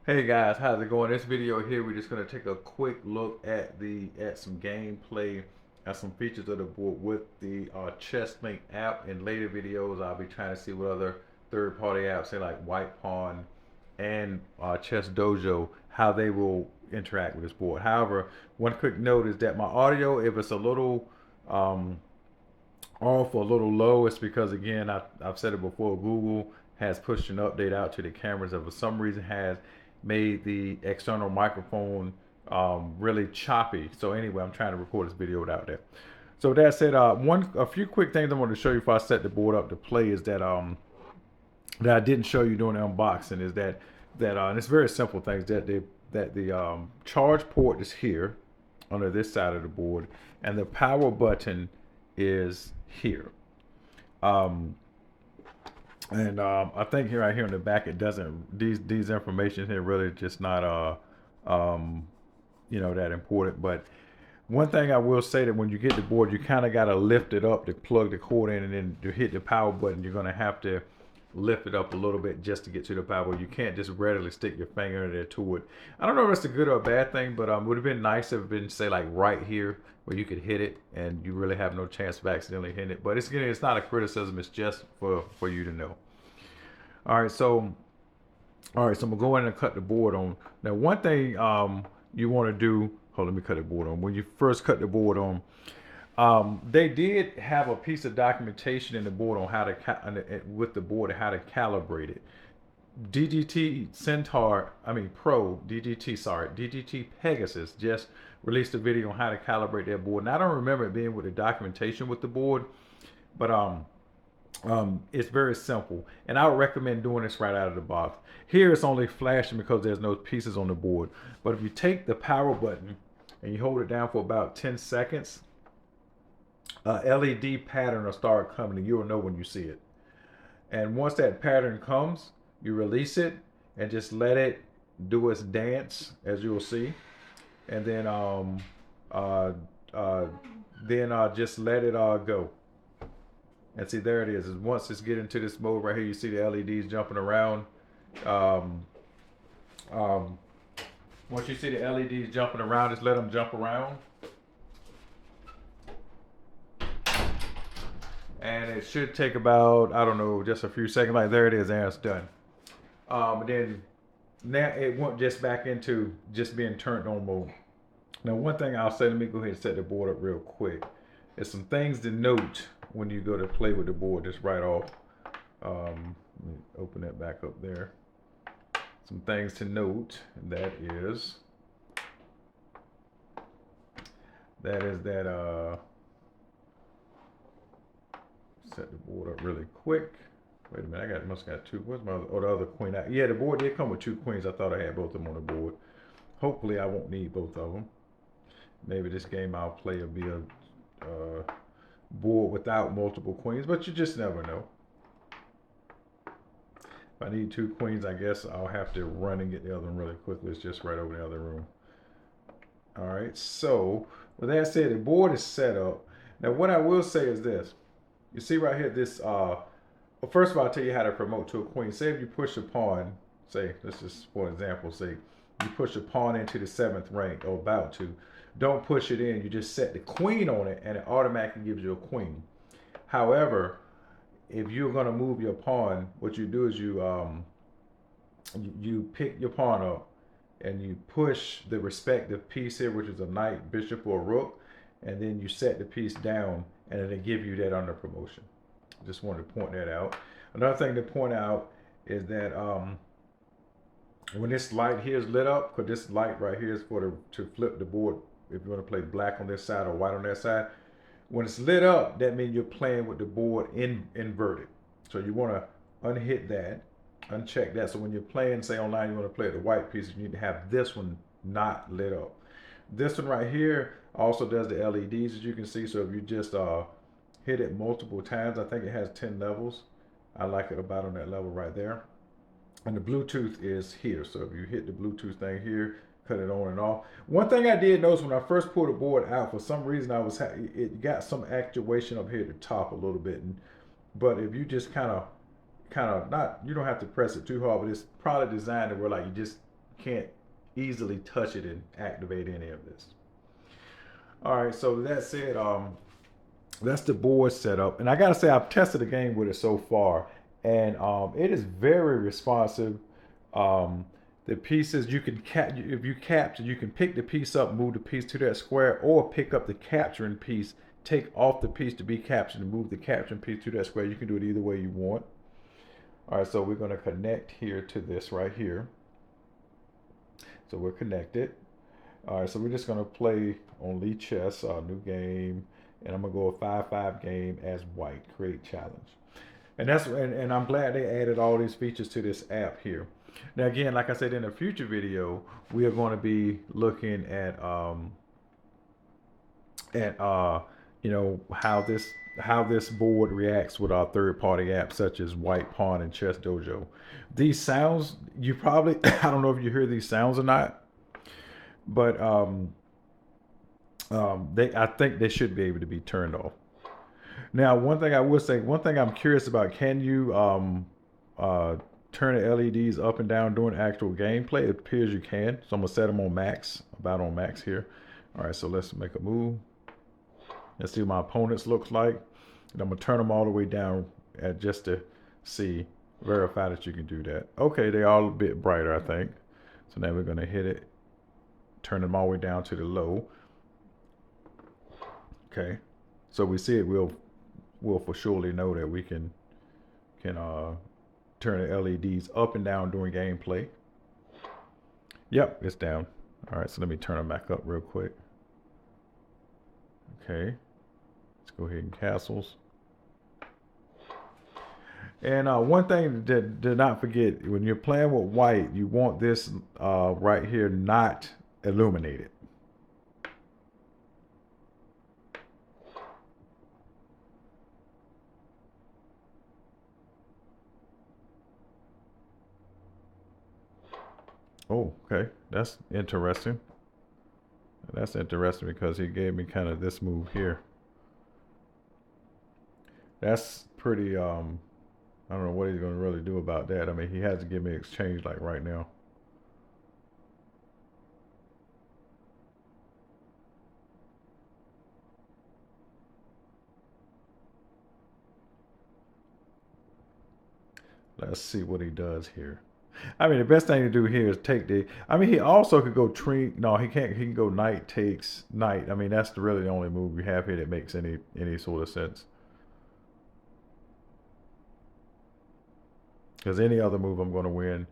Hey guys, how's it going? This video here, we're just gonna take a quick look at some gameplay and some features of the board with the ChessLink app. In later videos, I'll be trying to see what other third-party apps, say like White Pawn and Chess Dojo, how they will interact with this board. However, one quick note is that my audio, if it's a little um, off or a little low, it's because again, I've said it before, Google has pushed an update out to the cameras that for some reason has made the external microphone really choppy. So anyway, I'm trying to record this video without that. So with that said, a few quick things I want to show you before I set the board up to play is that that I didn't show you during the unboxing is that and it's very simple things that the charge port is here under this side of the board and the power button is here. I think right here in the back it doesn't these information here really just not that important. But one thing I will say that when you get the board, you kind of got to lift it up to plug the cord in, and then to hit the power button, you're gonna have to lift it up a little bit just to get to the power. You can't just readily stick your finger in there to it. I don't know if that's a good or a bad thing, but it would have been nice if it been say like right here where you could hit it and you really have no chance of accidentally hitting it. But it's not a criticism. It's just for you to know. All right, so I'm gonna go in and cut the board on. Now, one thing you want to do. Hold on, let me cut the board on. When you first cut the board on, they did have a piece of documentation in the board on how to with the board how to calibrate it. DGT Centaur, DGT Pegasus just released a video on how to calibrate their board. And I don't remember it being with the documentation with the board, but it's very simple, and I would recommend doing this right out of the box. Here it's only flashing because there's no pieces on the board, but if you take the power button and you hold it down for about 10 seconds, LED pattern will start coming and you'll know when you see it. And once that pattern comes, you release it and just let it do its dance, as you'll see, and then just let it go. And see, there it is. Once it's getting into this mode right here, you see the LEDs jumping around. Once you see the LEDs jumping around, just let them jump around. And it should take about, I don't know, just a few seconds. Like there it is, and it's done. And then now it went just back into just being turned on mode. Now, one thing I'll say, let me go ahead and set the board up real quick. There's some things to note when you go to play with the board just right off. Let me open that back up there. Some things to note, and that is set the board up really quick. Wait a minute, must got two. Where's my the other queen? Yeah, the board did come with two queens. I thought I had both of them on the board. Hopefully I won't need both of them. Maybe this game I'll play will be a board without multiple queens, but you just never know. If I need two queens, I guess I'll have to run and get the other one really quickly. It's just right over in the other room. All right, so with that said, the board is set up. Now, what I will say is this. You see right here, this, well, first of all, I'll tell you how to promote to a queen. Say if you push a pawn, say, this is for example, say you push a pawn into the 7th rank, or about to. Don't push it in. You just set the queen on it, and it automatically gives you a queen. However, if you're going to move your pawn, what you do is you pick your pawn up, and you push the respective piece here, which is a knight, bishop, or rook, and then you set the piece down, and it'll give you that under promotion. Just wanted to point that out. Another thing to point out is that when this light here is lit up, because this light right here is to flip the board if you want to play black on this side or white on that side. When it's lit up, that means you're playing with the board inverted. So you want to unhit that, uncheck that. So when you're playing, say online, you want to play the white pieces, you need to have this one not lit up. This one right here also does the LEDs, as you can see. So if you just hit it multiple times, I think it has 10 levels. I like it about on that level right there. And the Bluetooth is here. So if you hit the Bluetooth thing here, cut it on and off. One thing I did notice when I first pulled the board out, for some reason it got some actuation up here at the top a little bit. But if you just kind of not, you don't have to press it too hard, but it's probably designed to where like you just can't easily touch it and activate any of this. All right, so that said, that's the board setup, and I gotta say I've tested the game with it so far, and it is very responsive. Um, the pieces you can if you capture, you can pick the piece up, move the piece to that square, or pick up the capturing piece, take off the piece to be captured, and move the capturing piece to that square. You can do it either way you want. All right, so we're going to connect here to this right here. So we're connected. All right, so we're just going to play on Lichess, new game, and I'm going to go a 5-5 game as white, create challenge. And I'm glad they added all these features to this app here. Now again, like I said in a future video, we are going to be looking at you know, how this board reacts with our third-party apps such as White Pawn and Chess Dojo. These sounds, you probably I don't know if you hear these sounds or not, but I think they should be able to be turned off. Now, one thing I will say, one thing I'm curious about, can you turn the LEDs up and down during actual gameplay? It appears you can. So I'm gonna set them on max, about on max here. All right, so let's make a move. Let's see what my opponents looks like. And I'm gonna turn them all the way down at just to see, verify that you can do that. Okay, they're all a bit brighter, I think. So now we're gonna hit it, turn them all the way down to the low. Okay, so we see it. We'll for surely know that we can turn the LEDs up and down during gameplay. Yep, it's down. All right, so let me turn them back up real quick. Okay, let's go ahead and castles. And one thing that do not forget, when you're playing with white, you want this right here not illuminated. Oh, okay, that's interesting. That's interesting because he gave me kind of this move here. That's pretty, I don't know what he's going to really do about that. I mean, he has to give me exchange like right now. Let's see what he does here. I mean, the best thing to do here is take the. I mean, he also could go tree. No, he can't. He can go knight takes knight. I mean, that's really the only move we have here that makes any sort of sense. Because any other move, I'm going to win.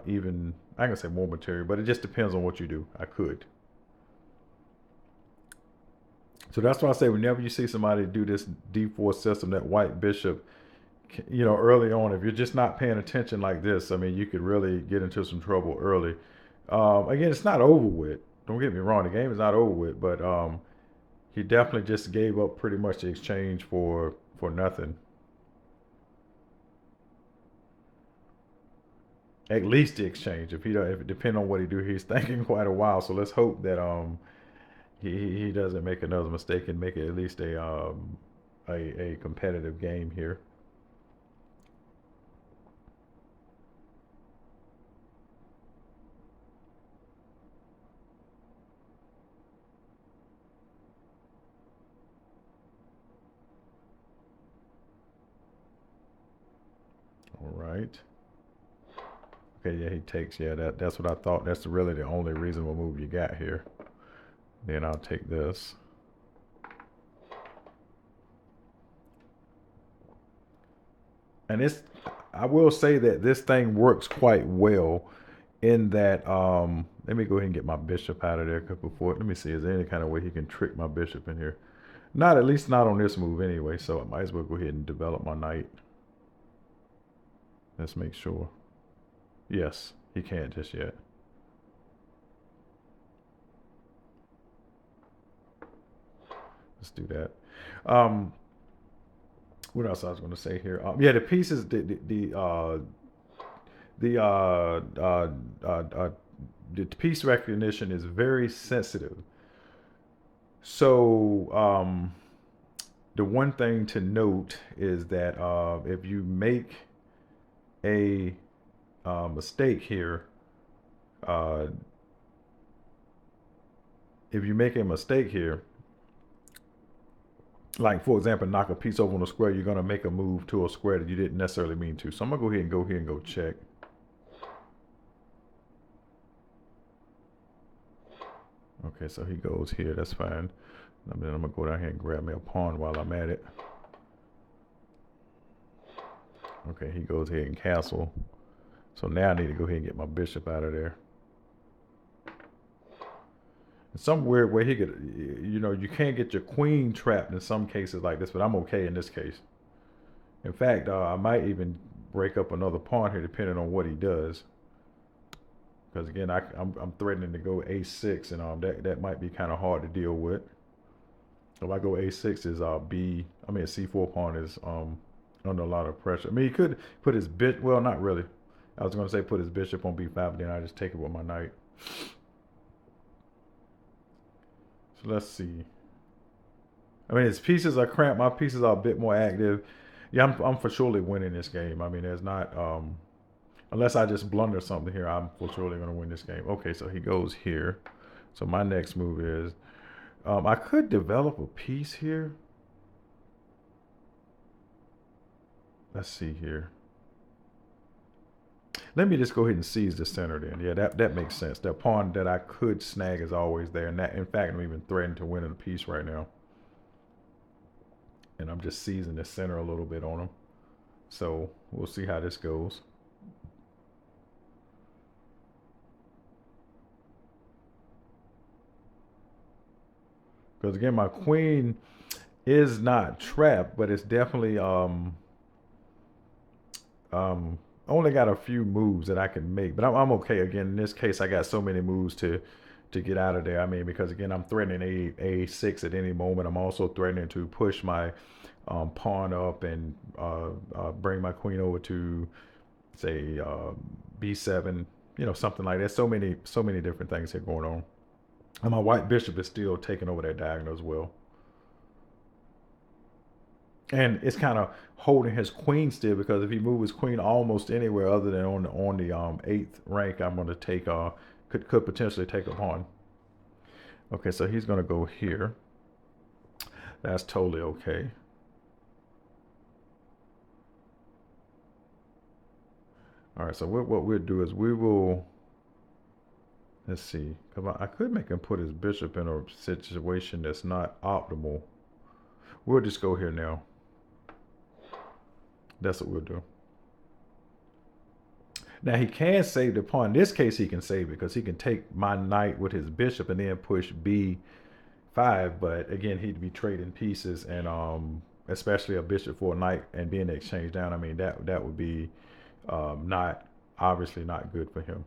Even I can say more material, but it just depends on what you do. I could. So that's why I say whenever you see somebody do this D4 system, that white bishop, you know, early on, if you're just not paying attention like this, I mean, you could really get into some trouble early. Again, it's not over with. Don't get me wrong, the game is not over with, but he definitely just gave up pretty much the exchange for nothing. At least the exchange. If it depend on what he do, he's thinking quite a while. So let's hope that he doesn't make another mistake and make it at least a competitive game here. All right. Okay, yeah, he takes. Yeah, that's what I thought. That's really the only reasonable move you got here. Then I'll take this. And I will say that this thing works quite well in that, let me go ahead and get my bishop out of there before, let me see, is there any kind of way he can trick my bishop in here? Not, at least not on this move anyway, so I might as well go ahead and develop my knight. Let's make sure. Yes, he can't just yet. Let's do that. What else I was going to say here? Yeah, the pieces, the the piece recognition is very sensitive. So the one thing to note is that if you make a mistake here, uh, if you make a mistake here, like for example, knock a piece over on a square, you're gonna make a move to a square that you didn't necessarily mean to. So I'm gonna go here and go check. Okay, so he goes here. That's fine. And then I'm gonna go down here and grab me a pawn while I'm at it. Okay, he goes here and castle. So now I need to go ahead and get my bishop out of there. In some weird way, he could, you know, you can't get your queen trapped in some cases like this, but I'm okay in this case. In fact, I might even break up another pawn here depending on what he does. Because again, I'm threatening to go a6, and that might be kind of hard to deal with. If I go a6, is c4 pawn is under a lot of pressure. I mean, he could put his well, not really. I was going to say put his bishop on b5, but then I just take it with my knight. So let's see. I mean, his pieces are cramped. My pieces are a bit more active. Yeah, I'm for surely winning this game. I mean, there's not, unless I just blunder something here, I'm for surely going to win this game. Okay, so he goes here. So my next move is, I could develop a piece here. Let's see here. Let me just go ahead and seize the center then. Yeah, that makes sense. The pawn that I could snag is always there. And that, in fact, I'm even threatening to win a piece right now. And I'm just seizing the center a little bit on him. So we'll see how this goes. Because again, my queen is not trapped, but it's definitely only got a few moves that I can make, but I'm okay. Again, in this case, I got so many moves to get out of there. I mean, because again, I'm threatening a6 at any moment. I'm also threatening to push my pawn up and bring my queen over to, say, b7. You know, something like that. So many different things here going on. And my white bishop is still taking over that diagonal as well. And it's kind of holding his queen still, because if he moves his queen almost anywhere other than on the 8th rank, I'm going to take could potentially take a pawn. Okay, so he's going to go here. That's totally okay. All right, so what we'll do is we will, let's see, because I could make him put his bishop in a situation that's not optimal. We'll just go here now. That's what we'll do. Now he can save the pawn. In this case, he can save it because he can take my knight with his bishop and then push b5. But again, he'd be trading pieces, and especially a bishop for a knight and being exchanged down. I mean, that would be obviously not good for him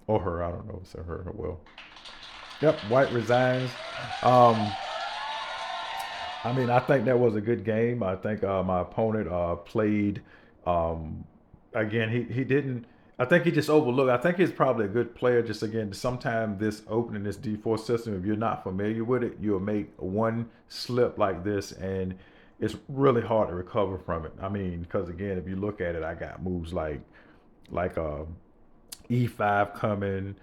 or her. I don't know if it's her or well. Yep, white resigns. I mean, I think that was a good game. I think my opponent played, again, he didn't, I think he just overlooked. I think he's probably a good player. Just again, sometimes this opening, this D4 system, if you're not familiar with it, you'll make one slip like this and it's really hard to recover from it. I mean, because again, if you look at it, I got moves like E5 coming,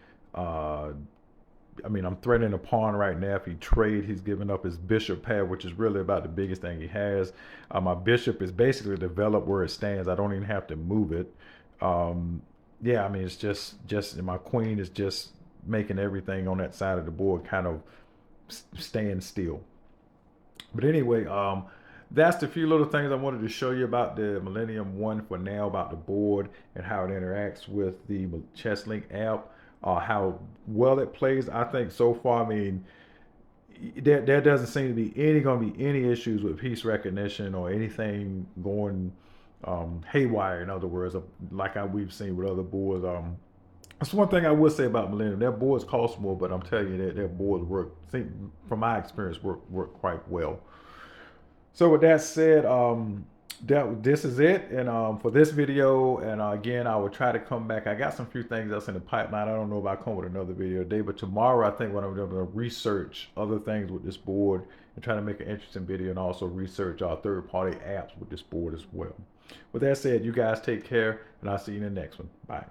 I mean, I'm threatening a pawn right now. If he trade, he's giving up his bishop pair, which is really about the biggest thing he has. My bishop is basically developed where it stands. I don't even have to move it. Yeah, I mean, it's just my queen is just making everything on that side of the board kind of stand still. But anyway, that's the few little things I wanted to show you about the Millennium 1 for now, about the board and how it interacts with the ChessLink app. How well it plays, I think so far. I mean, there doesn't seem to be going to be any issues with piece recognition or anything going haywire. In other words, like we've seen with other boards. That's one thing I would say about Millennium. Their boards cost more, but I'm telling you that their boards work. From my experience, work quite well. So with that said, this is it, and for this video, and again, I will try to come back. I got some few things else in the pipeline. I don't know if I'll come with another video today, but tomorrow I think what I'm going to research other things with this board and try to make an interesting video, and also research our third-party apps with this board as well. With that said, you guys take care, and I'll see you in the next one. Bye.